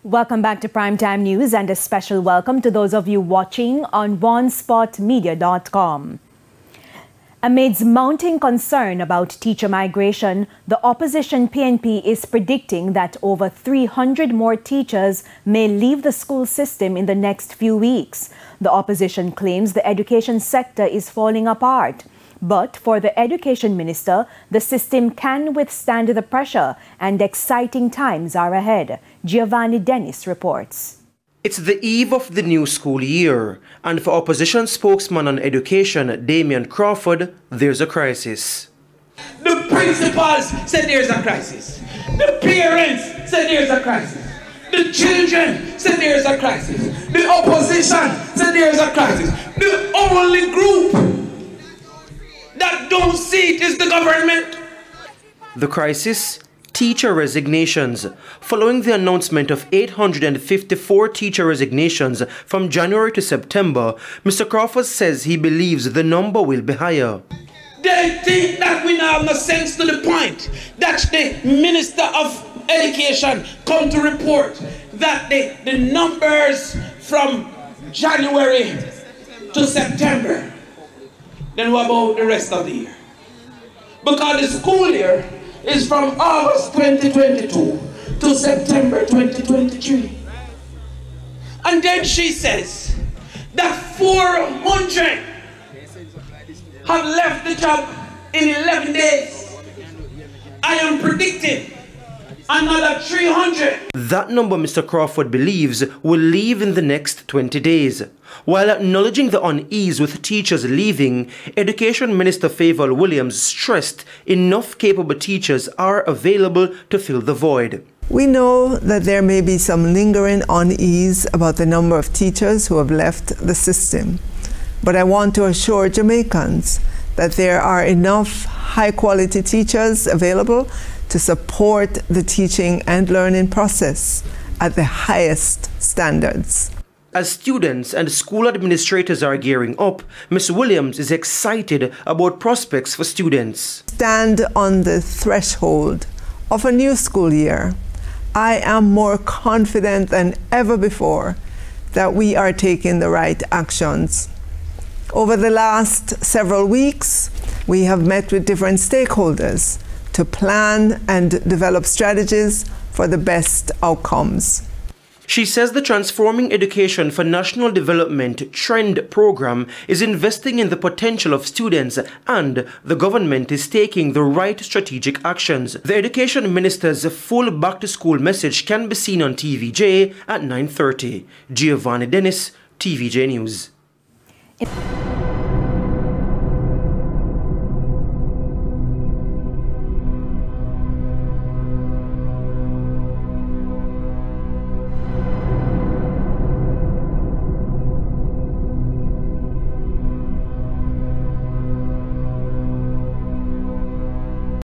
Welcome back to Primetime News and a special welcome to those of you watching on onespotmedia.com. Amidst mounting concern about teacher migration, the opposition PNP is predicting that over 300 more teachers may leave the school system in the next few weeks. The opposition claims the education sector is falling apart. But for the education minister, the system can withstand the pressure and exciting times are ahead. Giovanni Dennis reports. It's the eve of the new school year, and for opposition spokesman on education, Damian Crawford, there's a crisis. The principals said there's a crisis. The parents said there's a crisis. The children said there's a crisis. The opposition said there's a crisis. The only group that don't see it is the government. The crisis? Teacher resignations. Following the announcement of 854 teacher resignations from January to September, Mr. Crawford says he believes the number will be higher. They think that we now have no sense to the point that the Minister of Education come to report that the numbers from January to September, then what about the rest of the year? Because the school year is from August 2022 to September 2023. And then she says that 400 have left the job in 11 days. I am predicting another 300. That number, Mr. Crawford believes, will leave in the next 20 days. While acknowledging the unease with teachers leaving, Education Minister Favour Williams stressed enough capable teachers are available to fill the void. We know that there may be some lingering unease about the number of teachers who have left the system, but I want to assure Jamaicans that there are enough high-quality teachers available to support the teaching and learning process at the highest standards. As students and school administrators are gearing up, Ms. Williams is excited about prospects for students. Stand on the threshold of a new school year. I am more confident than ever before that we are taking the right actions. Over the last several weeks, we have met with different stakeholders to plan and develop strategies for the best outcomes. She says the Transforming Education for National Development TREND program is investing in the potential of students and the government is taking the right strategic actions. The Education Minister's full back-to-school message can be seen on TVJ at 9:30. Giovanni Dennis, TVJ News.